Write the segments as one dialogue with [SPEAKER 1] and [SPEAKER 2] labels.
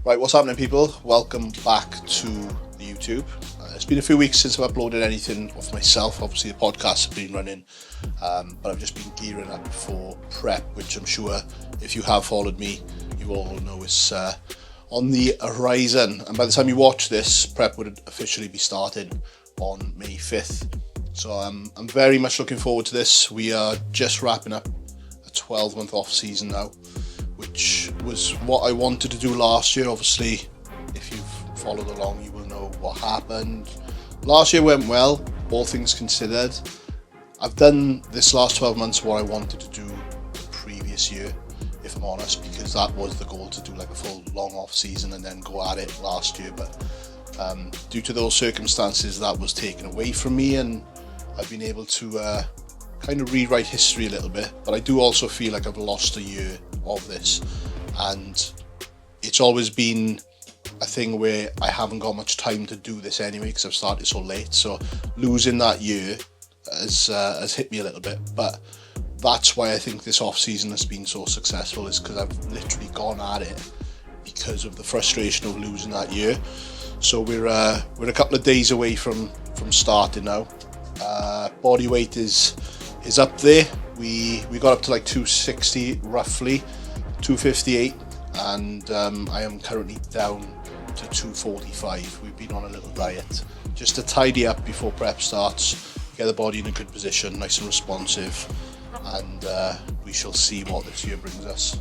[SPEAKER 1] Right, what's happening, people? Welcome back to the YouTube. It's been a few weeks since I've uploaded anything of myself. Obviously the podcasts have been running, but I've just been gearing up for prep, which I'm sure if you have followed me, you all know is on the horizon. And by the time you watch this, prep would officially be starting on May 5th. So I'm very much looking forward to this. We are just wrapping up a 12-month off season now, which was what I wanted to do last year. Obviously, if you've followed along, you will know what happened. Last year went well, all things considered. I've done this last 12 months what I wanted to do the previous year, if I'm honest, because that was the goal, to do like a full long off season and then go at it last year. But due to those circumstances, that was taken away from me, and I've been able to kind of rewrite history a little bit. But I do also feel like I've lost a year of this, and it's always been a thing where I haven't got much time to do this anyway because I've started so late. So losing that year has hit me a little bit, but that's why I think this off season has been so successful, is because I've literally gone at it because of the frustration of losing that year. So we're a couple of days away from starting now. Body weight is up there. We got up to like 260 roughly, 258, and I am currently down to 245. We've been on a little diet just to tidy up before prep starts, get the body in a good position, nice and responsive, and we shall see what this year brings us.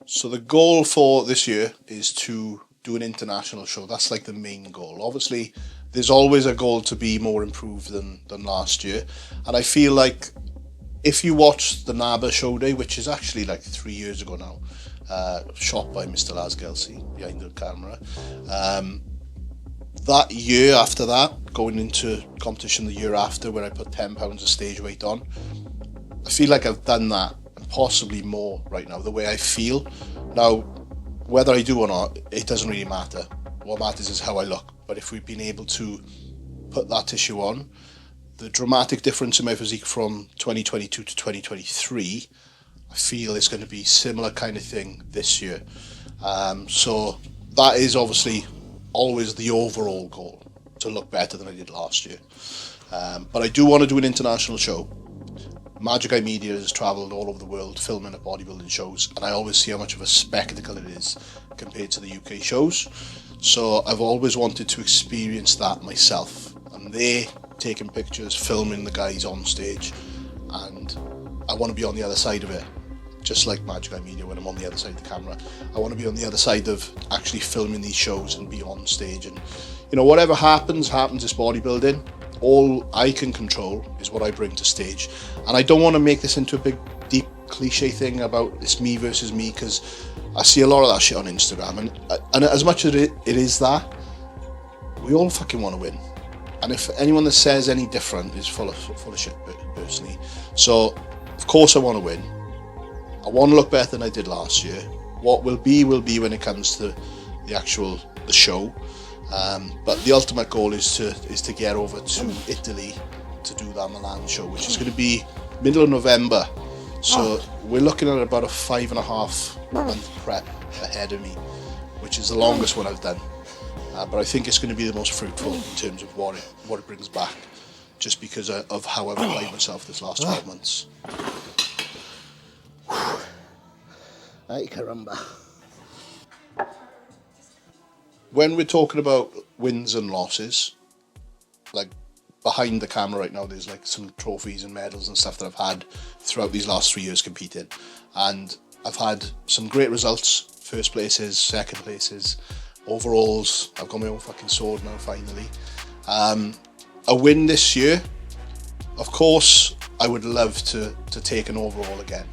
[SPEAKER 1] So the goal for this year is to do an international show. That's like the main goal. Obviously, there's always a goal to be more improved than last year. And I feel like if you watch the NABA show day, which is actually like 3 years ago now, shot by Mr. 𝘴𝘱𝘰𝘶 behind the camera, that year after that, going into competition the year after, where I put 10 pounds of stage weight on, I feel like I've done that, possibly more right now, the way I feel. Now, whether I do or not, it doesn't really matter. What matters is how I look. But if we've been able to put that tissue on, the dramatic difference in my physique from 2022 to 2023, I feel it's going to be similar kind of thing this year. So that is obviously always the overall goal, to look better than I did last year. But I do want to do an international show. 𝘗𝘗𝘰𝘶 Media has travelled all over the world filming at bodybuilding shows, and I always see how much of a spectacle it is compared to the UK shows. So I've always wanted to experience that myself. I'm there taking pictures, filming the guys on stage, and I want to be on the other side of it. Just like 𝘗𝘗𝘰𝘶 Media, when I'm on the other side of the camera, I want to be on the other side of actually filming these shows and be on stage. And you know, whatever happens, it's bodybuilding. All I can control is what I bring to stage, and I don't want to make this into a big, deep cliche thing about it's me versus me, because I see a lot of that shit on Instagram, and as much as it is that, we all fucking want to win, and if anyone that says any different is full of shit, personally. So of course I want to win. I want to look better than I did last year. What will be when it comes to the show. But the ultimate goal is to get over to Italy to do that Milan show, which is going to be middle of November. So we're looking at about a 5.5 month prep ahead of me, which is the longest one I've done. But I think it's going to be the most fruitful in terms of what it brings back, just because of how I've applied myself this last 12 months. Ay caramba. When we're talking about wins and losses, like behind the camera right now, there's like some trophies and medals and stuff that I've had throughout these last 3 years competing. And I've had some great results, first places, second places, overalls. I've got my own fucking sword now, finally. A win this year, of course, I would love to take an overall again.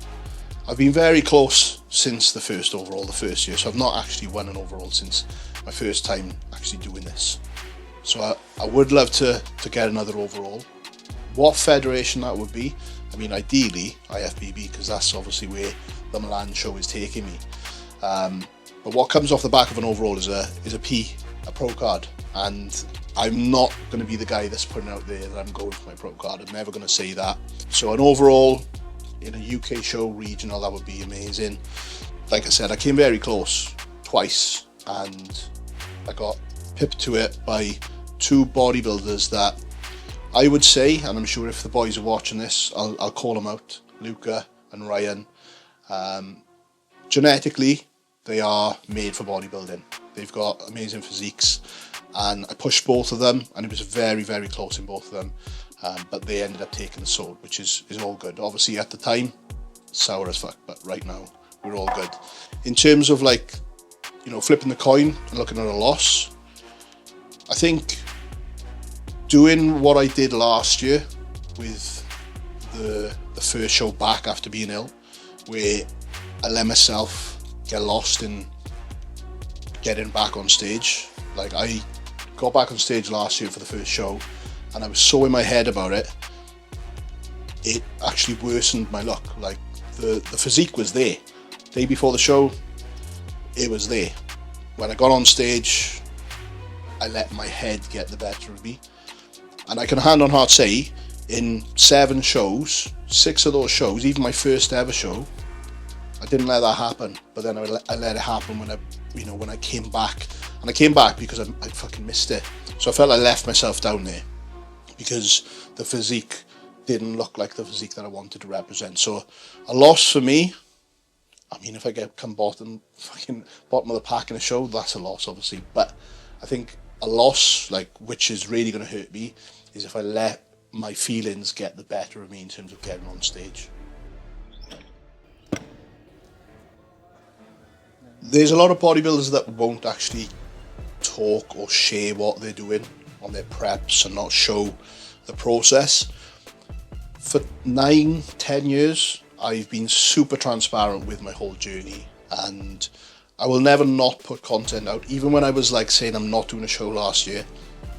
[SPEAKER 1] I've been very close since the first overall, the first year, so I've not actually won an overall since my first time actually doing this. So I would love to get another overall. What federation that would be, I mean, ideally IFBB, because that's obviously where the Milan show is taking me. But what comes off the back of an overall is a pro card, and I'm not going to be the guy that's putting out there that I'm going for my pro card. I'm never going to say that. So an overall, in a UK show, regional, that would be amazing. Like I said, I came very close twice, and I got pipped to it by two bodybuilders that I would say, and I'm sure if the boys are watching this, I'll call them out, Luca and Ryan. Genetically, they are made for bodybuilding. They've got amazing physiques, and I pushed both of them, and it was very, very close in both of them. But they ended up taking the sword, which is all good. Obviously, at the time, sour as fuck, but right now, we're all good. In terms of like, you know, flipping the coin and looking at a loss, I think doing what I did last year with the first show back after being ill, where I let myself get lost in getting back on stage. Like, I got back on stage last year for the first show, and I was so in my head about it, it actually worsened my look. Like, the physique was there. Day before the show, it was there. When I got on stage, I let my head get the better of me. And I can hand on heart say, in 7 shows, 6 of those shows, even my first ever show, I didn't let that happen. But then I let it happen when I came back. And I came back because I fucking missed it. So I felt I left myself down there because the physique didn't look like the physique that I wanted to represent. So a loss for me, I mean, if I come bottom of the pack in a show, that's a loss, obviously. But I think a loss, like, which is really going to hurt me, is if I let my feelings get the better of me in terms of getting on stage. There's a lot of bodybuilders that won't actually talk or share what they're doing on their preps and not show the process. For 9-10 years, I've been super transparent with my whole journey, and I will never not put content out. Even when I was like saying I'm not doing a show last year,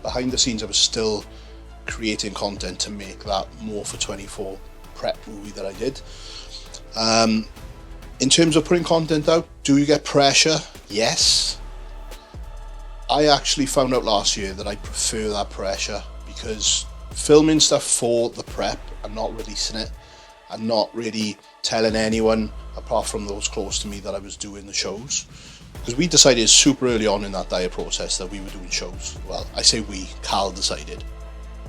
[SPEAKER 1] behind the scenes I was still creating content to make that More for 24 prep movie that I did. In terms of putting content out, do you get pressure? Yes. I actually found out last year that I prefer that pressure, because filming stuff for the prep and not releasing it and not really telling anyone apart from those close to me that I was doing the shows, because we decided super early on in that diet process that we were doing shows. Well, I say we, Cal decided,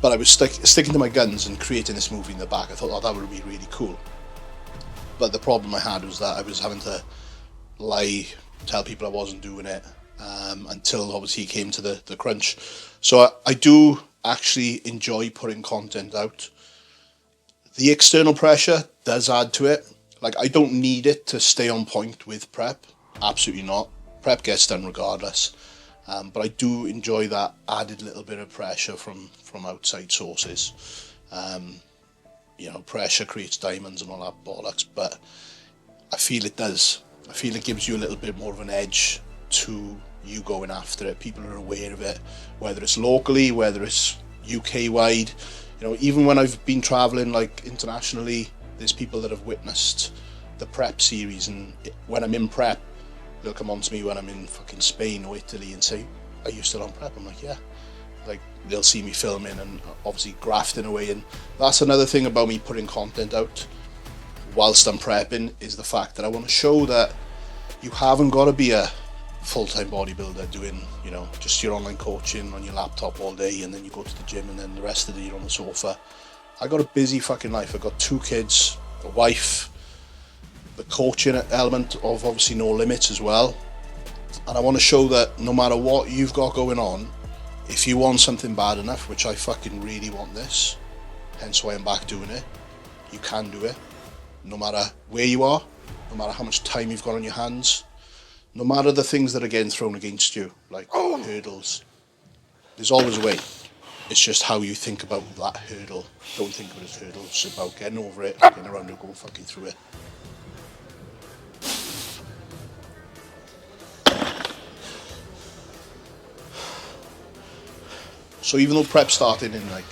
[SPEAKER 1] but I was sticking to my guns and creating this movie in the back. I thought, oh, that would be really cool. But the problem I had was that I was having to lie, tell people I wasn't doing it, until obviously it came to the crunch. So I do actually enjoy putting content out. The external pressure does add to it. Like, I don't need it to stay on point with prep. Absolutely not. Prep gets done regardless. But I do enjoy that added little bit of pressure from outside sources. You know, pressure creates diamonds and all that bollocks, but I feel it does. I feel it gives you a little bit more of an edge to you going after it. People are aware of it, whether it's locally, whether it's UK wide. You know, even when I've been traveling like internationally, there's people that have witnessed the prep series, and when I'm in prep, they'll come on to me when I'm in fucking Spain or Italy and say, are you still on prep? I'm like, yeah. Like, they'll see me filming and obviously grafting away. And that's another thing about me putting content out whilst I'm prepping, is the fact that I want to show that you haven't got to be a full-time bodybuilder doing, you know, just your online coaching on your laptop all day, and then you go to the gym, and then the rest of the day you're on the sofa. I got a busy fucking life. I got 2 kids, a wife, the coaching element of obviously No Limits as well. And I want to show that no matter what you've got going on, if you want something bad enough, which I fucking really want this, hence why I'm back doing it, you can do it. No matter where you are, no matter how much time you've got on your hands, no matter the things that are getting thrown against you, like hurdles, there's always a way. It's just how you think about that hurdle. Don't think of it as hurdles, it's about getting over it, getting around it, going fucking through it. So even though prep started in like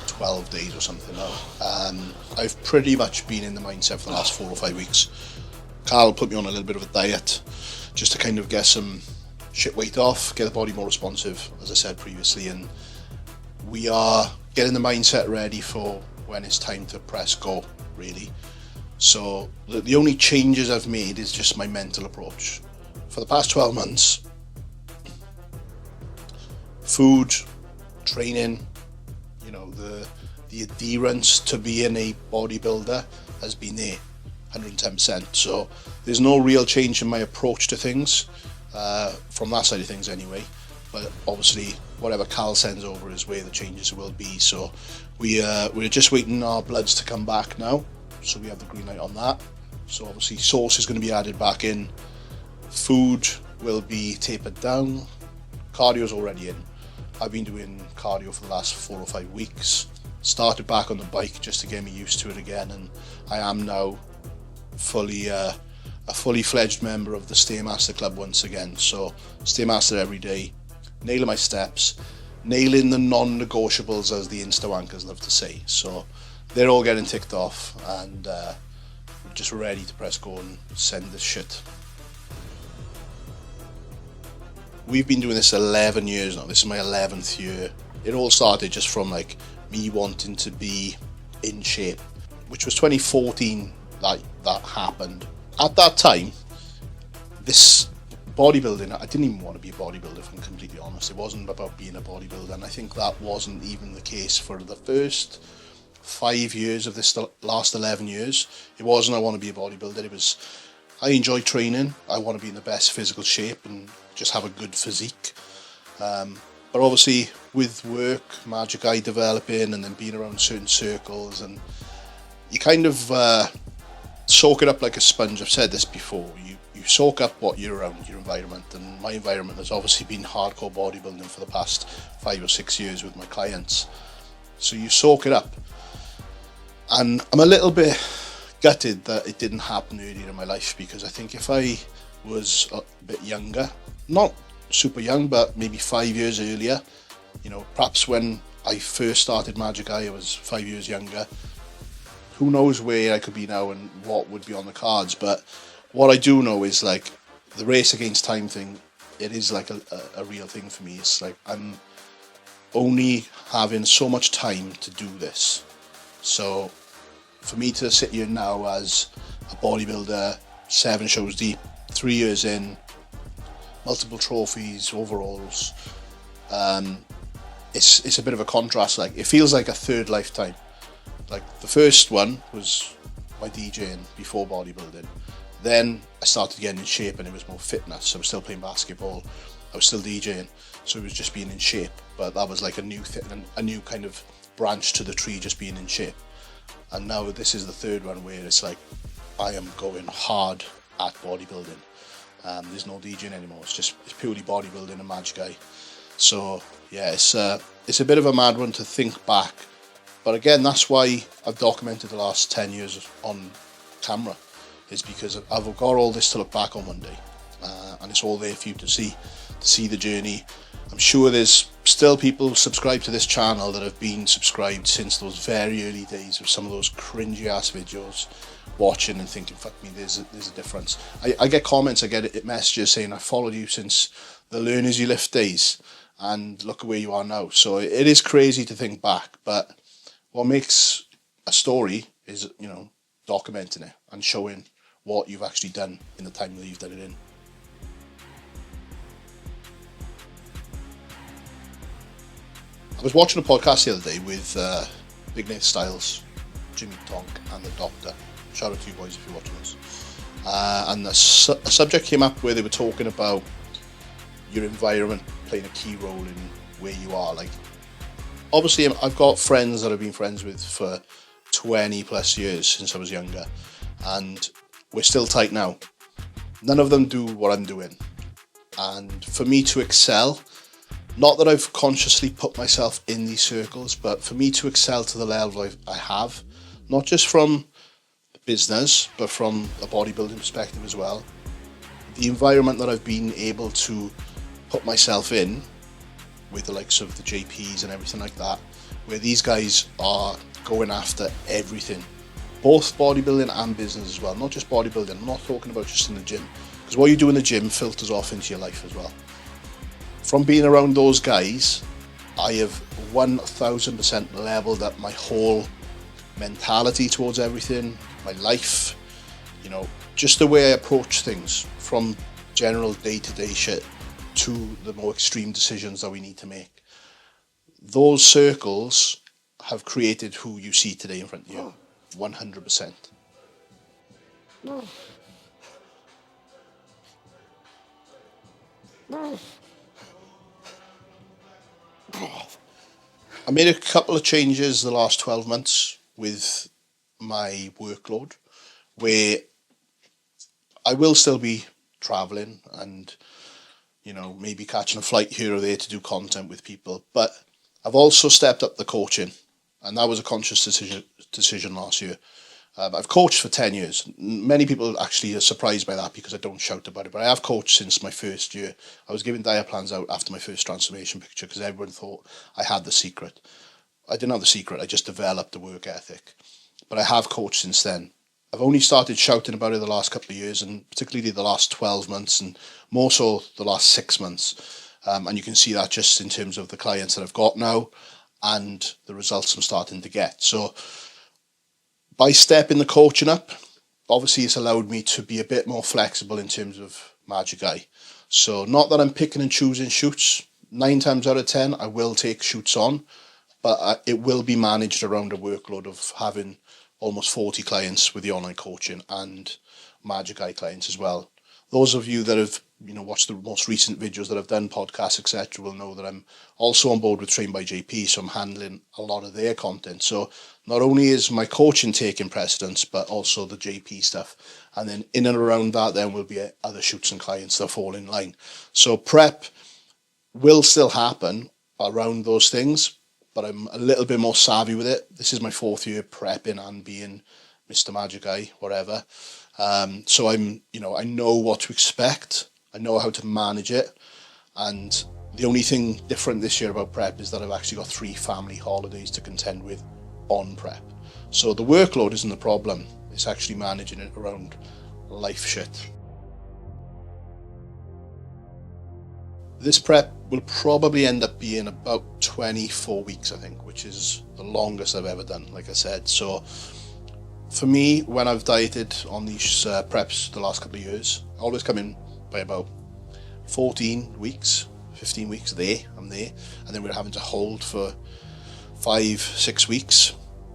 [SPEAKER 1] 12 days or something now, I've pretty much been in the mindset for the last 4 or 5 weeks. Carl put me on a little bit of a diet just to kind of get some shit weight off, get the body more responsive, as I said previously, and we are getting the mindset ready for when it's time to press go, really. So the only changes I've made is just my mental approach. For the past 12 months, food, training, the adherence to being a bodybuilder has been there, 110%. So there's no real change in my approach to things, from that side of things anyway. But obviously, whatever Cal sends over is where the changes will be. So we're just waiting our bloods to come back now. So we have the green light on that. So obviously, sauce is going to be added back in. Food will be tapered down. Cardio's already in. I've been doing cardio for the last 4 or 5 weeks. Started back on the bike just to get me used to it again, and I am now a fully fledged member of the Stairmaster Club once again. So Stairmaster every day, nailing my steps, nailing the non-negotiables, as the Insta wankers love to say. So they're all getting ticked off, and we're just ready to press go and send this shit. We've been doing this 11 years now. This is my 11th year. It all started just from like me wanting to be in shape, which was 2014 that happened. At that time, this bodybuilding, I didn't even want to be a bodybuilder, if I'm completely honest. It wasn't about being a bodybuilder, and I think that wasn't even the case for the first 5 years of this last 11 years. It wasn't I want to be a bodybuilder. It was I enjoy training. I want to be in the best physical shape and just have a good physique. But obviously, with work, Magic Eye developing, and then being around certain circles, and you kind of soak it up like a sponge. I've said this before. You soak up what you're around, your environment, and my environment has obviously been hardcore bodybuilding for the past 5 or 6 years with my clients. So you soak it up, and I'm a little bit gutted that it didn't happen earlier in my life, because I think if I was a bit younger, not super young, but maybe 5 years earlier, perhaps when I first started Magic Eye, I was 5 years younger. Who knows where I could be now and what would be on the cards. But what I do know is, like, the race against time thing, it is like a real thing for me. It's like I'm only having so much time to do this. So for me to sit here now as a bodybuilder, 7 shows deep, 3 years in, multiple trophies, overalls, it's a bit of a contrast. Like, it feels like a third lifetime. Like, the first one was my DJing before bodybuilding. Then I started getting in shape, and it was more fitness. I was still playing basketball, I was still DJing, so it was just being in shape. But that was like a new thing, a new kind of branch to the tree, just being in shape. And now this is the third one, where it's like I am going hard at bodybuilding. There's no DJing anymore. It's purely bodybuilding and Magic Eye. So yeah, it's a bit of a mad one to think back. But again, that's why I've documented the last 10 years on camera, is because I've got all this to look back on one day, and it's all there for you to see the journey. I'm sure there's still people subscribed to this channel that have been subscribed since those very early days of some of those cringy ass videos, watching and thinking, fuck me, there's a difference. I get comments, I get messages saying I followed you since the Learn As You Lift days, and look at where you are now. So it is crazy to think back, but what makes a story is, documenting it and showing what you've actually done in the time that you've done it in. I was watching a podcast the other day with Big Nate Styles, Jimmy Tonk, and the Doctor. Shout out to you boys if you're watching this. And a subject came up where they were talking about your environment playing a key role in where you are. Like, obviously, I've got friends that I've been friends with for 20 plus years since I was younger, and we're still tight now. None of them do what I'm doing. And for me to excel, not that I've consciously put myself in these circles, but for me to excel to the level I have, not just from business, but from a bodybuilding perspective as well, the environment that I've been able to put myself in, with the likes of the JPs and everything like that, where these guys are going after everything, both bodybuilding and business as well, not just bodybuilding. I'm not talking about just in the gym, because what you do in the gym filters off into your life as well. from being around those guys, I have 1000% leveled up my whole mentality towards everything, my life, you know, just the way I approach things, from general day-to-day shit to the more extreme decisions that we need to make. Those circles have created who you see today in front of you, 100%. I made a couple of changes the last 12 months with my workload, where I will still be traveling and, you know, maybe catching a flight here or there to do content with people, but I've also stepped up the coaching, and that was a conscious decision last year. I've coached for 10 years. Many people actually are surprised by that because I don't shout about it, but I have coached since my first year. I was giving diet plans out after my first transformation picture because everyone thought I had the secret. I didn't have the secret, I just developed the work ethic. But I have coached since then. I've only started shouting about it the last couple of years, and particularly the last 12 months, and more so the last 6 months. And you can see that just in terms of the clients that I've got now and the results I'm starting to get. So by stepping the coaching up, obviously it's allowed me to be a bit more flexible in terms of Magic Eye. So not that I'm picking and choosing shoots. 9 times out of 10, I will take shoots on, but it will be managed around a workload of having almost 40 clients with the online coaching and Magic Eye clients as well. Those of you that have, you know, watched the most recent videos that I've done, podcasts, etc., will know that I'm also on board with TBJP, so I'm handling a lot of their content. So not only is my coaching taking precedence, but also the JP stuff. And then in and around that, then will be other shoots and clients that fall in line. So prep will still happen around those things, but I'm a little bit more savvy with it. This is my 4th year prepping and being Mr. Magic Eye, whatever. So I'm, you know, I know what to expect. I know how to manage it. And the only thing different this year about prep is that I've actually got 3 family holidays to contend with on prep. So the workload isn't the problem. It's actually managing it around life shit. This prep will probably end up being about 24 weeks, I think, which is the longest I've ever done, like I said. So for me, when I've dieted on these preps the last couple of years, I always come in by about 14 weeks, 15 weeks there, I'm there, and then we're having to hold for 5-6 weeks.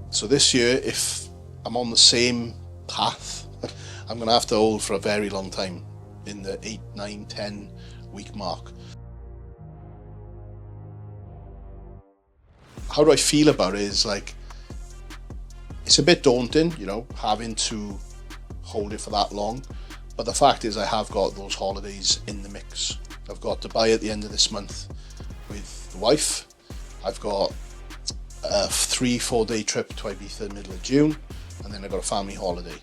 [SPEAKER 1] So this year, if I'm on the same path, I'm going to have to hold for a very long time, in the 8, 9, 10 week mark. How do I feel about it is like, it's a bit daunting, you know, having to hold it for that long. But the fact is I have got those holidays in the mix. I've got Dubai at the end of this month with the wife. I've got a 3-4 day trip to Ibiza in the middle of June. And then I've got a family holiday.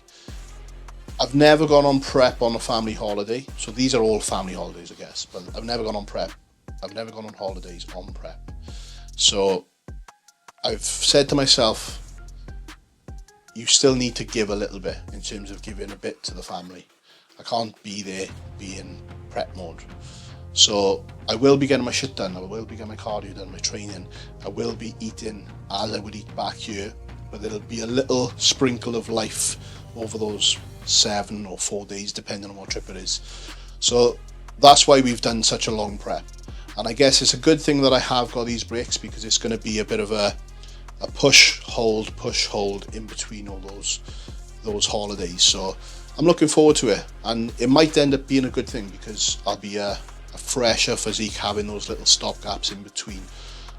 [SPEAKER 1] I've never gone on prep on a family holiday. So these are all family holidays, I guess. But I've never gone on prep. I've never gone on holidays on prep. So I've said to myself, you still need to give a little bit in terms of giving a bit to the family. I can't be there being prep mode. So I will be getting my shit done. I will be getting my cardio done, my training. I will be eating as I would eat back here, but there'll be a little sprinkle of life over those 7 or 4 days, depending on what trip it is. So that's why we've done such a long prep. And I guess it's a good thing that I have got these breaks, because it's going to be a bit of a push, hold in between all those holidays. So I'm looking forward to it, and it might end up being a good thing because I'll be a fresher physique having those little stop gaps in between.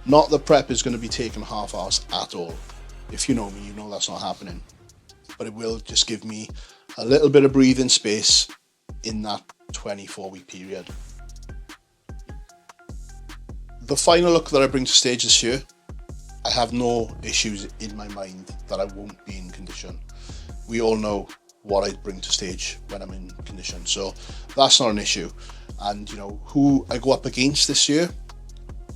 [SPEAKER 1] Not that prep is going to be taking half hours at all. If you know me, you know that's not happening. But it will just give me a little bit of breathing space in that 24-week period. The final look that I bring to stage this year, I have no issues in my mind that I won't be in condition. We all know what I bring to stage when I'm in condition, so that's not an issue. And you know who I go up against this year,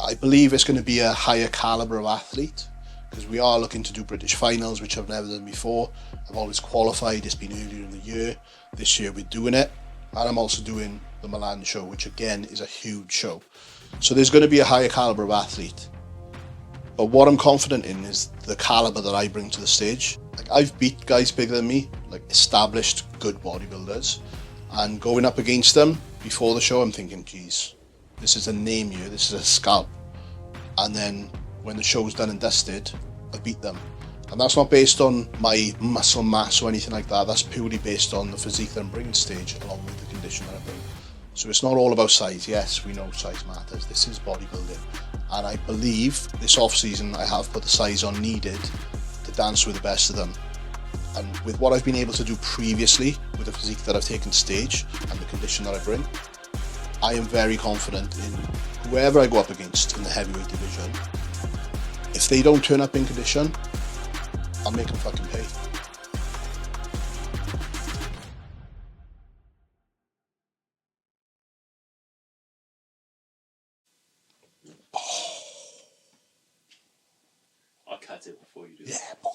[SPEAKER 1] I believe it's going to be a higher caliber of athlete, because we are looking to do British finals, which I've never done before. I've always qualified, it's been earlier in the year. This year we're doing it, and I'm also doing the Milan show, which again is a huge show. So there's going to be a higher caliber of athlete. But what I'm confident in is the caliber that I bring to the stage. Like, I've beat guys bigger than me, like established good bodybuilders, and going up against them before the show, I'm thinking, geez, this is a name here, this is a scalp. And then when the show's done and dusted, I beat them. And that's not based on my muscle mass or anything like that. That's purely based on the physique that I'm bringing to stage, along with the condition that I bring. So it's not all about size. Yes, we know size matters. This is bodybuilding. And I believe this off-season I have put the size on needed to dance with the best of them. And with what I've been able to do previously, with the physique that I've taken stage and the condition that I bring, I am very confident in whoever I go up against in the heavyweight division. If they don't turn up in condition, I'll make them fucking pay.
[SPEAKER 2] I'll cut it before you do that.
[SPEAKER 1] Yeah.